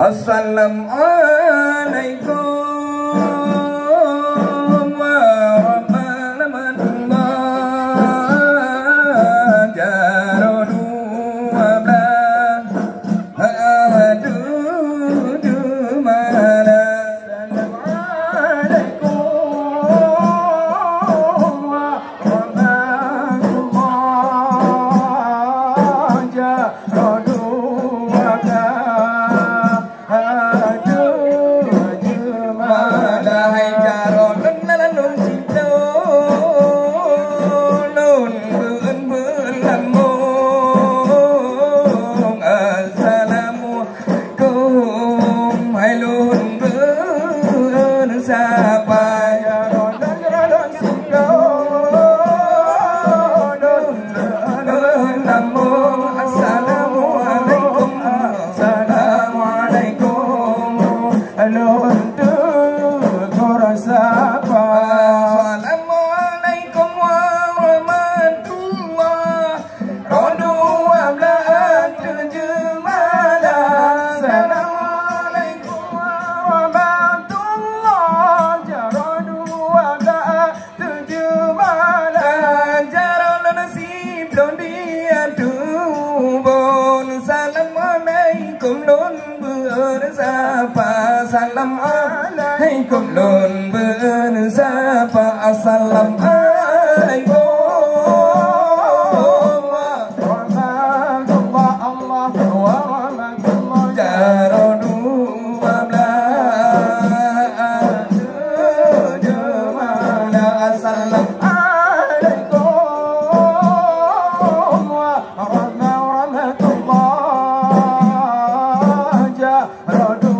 Assalamualaikum warahmatullahi jarodu ablah adudu mana. Assalamualaikum warahmatullahi jarodu Assalamualaikum lun bersapa. Assalamualaikum warahmatullahi jarodu ablah jumala. Assalamualaikum warahmatullahi jarodu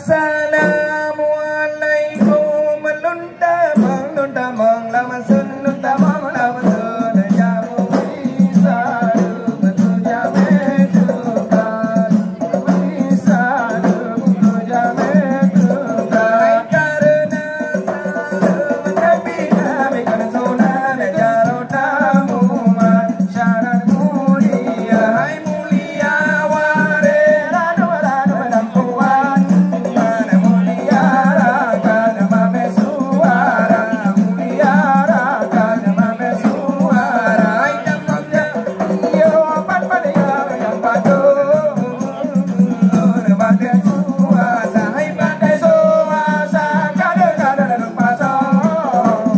Assalamualaikum melunta menglama sununta menglama sun jamu bisa betul jame tukar bisa betul jame tukar karena salam nabi nabi kan sunan jarotamu syarat mulia hai mulia ware ranu ranu nampuan mana mulia rakan mame suara mulia rakan mame suara hai jamnya yo pat padaya yang padu pada suasa hai pada suasa kada paso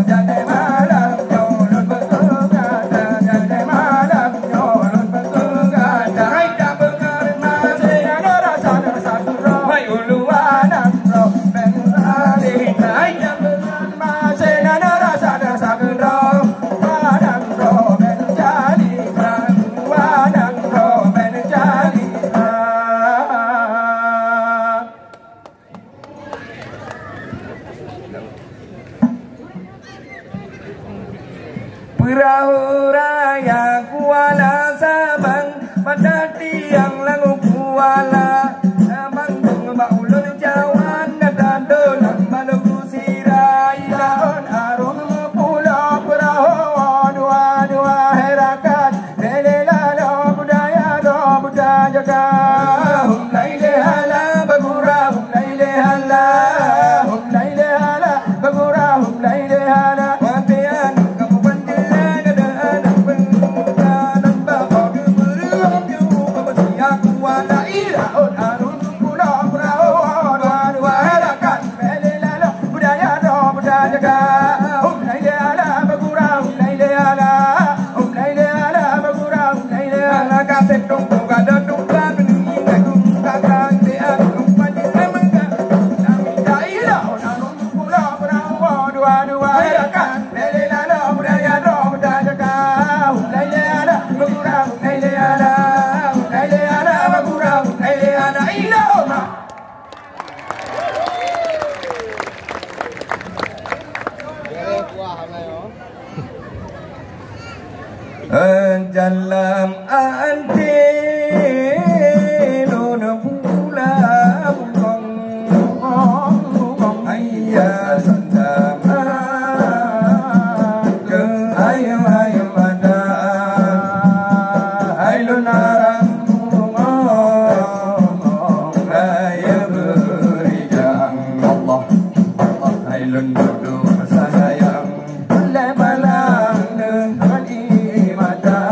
jane malam nyolot betul kada jane malam nyolot betul kada hai tak bengar masih ada rasa duro hai uluan ro ben alita hai tak bengar masih ada rasa duro wadang ro ben jadi wadang ro ben jadi Perahu raya Kuala Sabang pada tiang langu Kuala Sabang Mbak ulun jawan dan dolan Maluku sirai daun arum pulau perahu dua herakan lelelala budaya jaga hum laile hala bagura hum laile hala hum laile hala bagura hum laile hala watean kamu pandilan ada anak pendanan bapak geberuang yu kebetia kuala iraun arun pulau perahu dua herakan lelelala budaya jaga hum laile hala bagura hum laile hala hum laile hala bagura hum laile hala kaset dong ada duka bening aku kakang dia kumpanji emangga kami daila onarun pulau perahu dua herakan lelelala budaya jaga laile ala bagura laile ala bagura laile ala ila oma Jalam ante lona pula bukong ayah sandama ke ayam ada ailun aram raya berijang Allah ailun duduk sayang lebalang dengan ibadah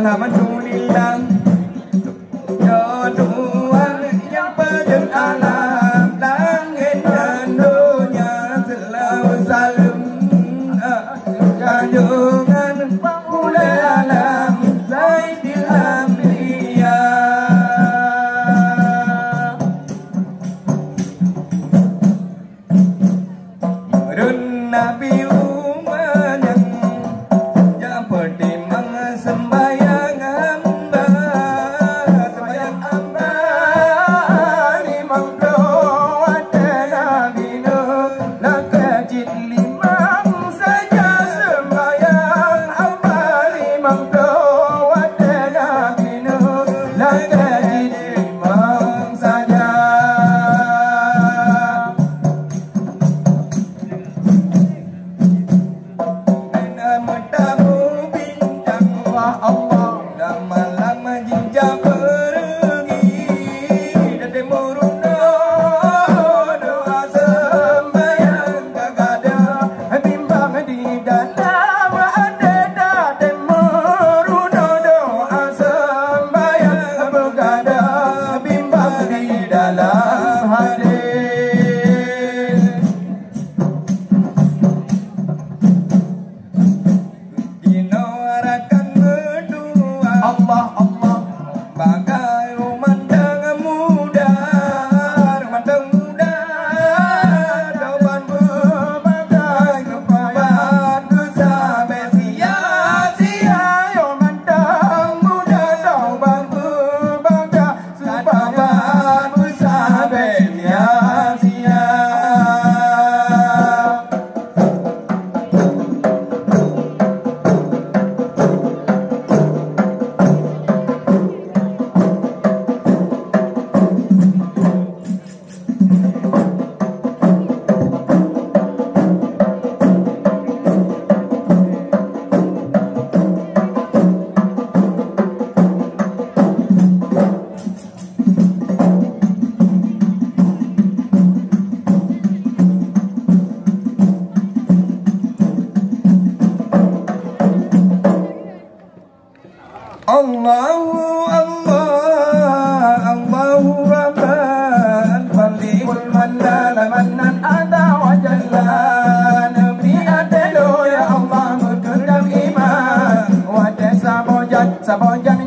alhamdulillah. Ya Tuhan yang pencipta alam, langit dan dunia selalu salam. Junjungan penghulu alam, Zaidil Anbiya. Merun Nabi umatnya yang pertimang sembahyang hamba, sembahyang hamba limang doa Nabi Nuh lakajid limang saja sembahyang hamba limang doa Nabi Nuh lakajid limang saja. Allah lama-lama jinjak pergi dan temuruna doa sembahyang gagada bimbang di dalam ada temuruna doa sembahyang gagada bimbang di dalam hadis. Dinoarakan Allah Allah bagai memandang muda, memandang muda jawaban berbagai kepayahan sampai sia-sia. Memandang muda jawaban berbagai kepayahan sampai sia-sia. Allahu Allah Allahu Rahman Falikul Mannan Mannan Ada wa Jalla Nabi Adelo ya Allah berkedam iman Wajah sabojan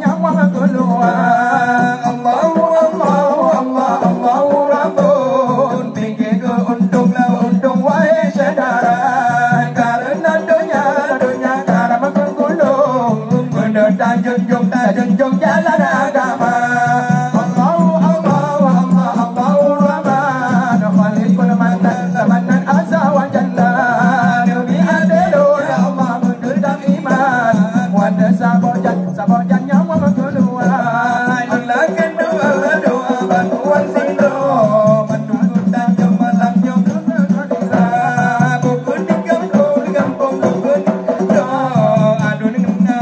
nyawa keluar. Allahu Allahu Allah Allahu Rabbun Tinggi ke untung wahai saudara. Karena dunia karena menggulung dan junjung jalan agama. Allahu Rahman Khalikul Mannan Azza wa Jalla Nabi Adelo ya Allah berkedam iman Wadah sabojan nyawa keluar. Allah doa bantuan sindo menunggu dan malam nyok buku di kampung buku doa dunia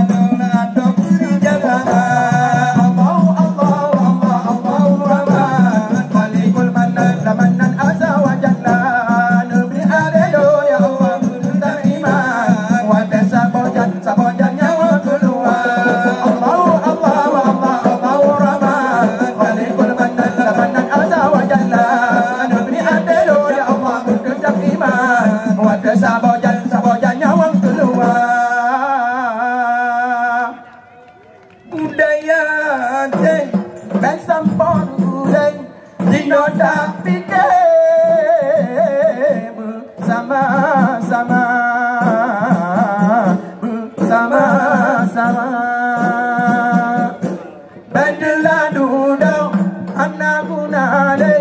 sabojan nyawa keluar. Budaya teh dan sampon budaya dino tak pikir bersama-sama Badla duduk anak guna le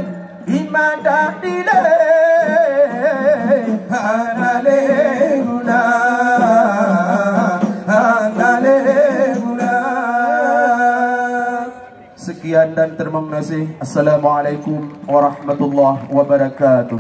imadah dile hanale guna. Sekian dan terima kasih. Assalamualaikum warahmatullahi wabarakatuh.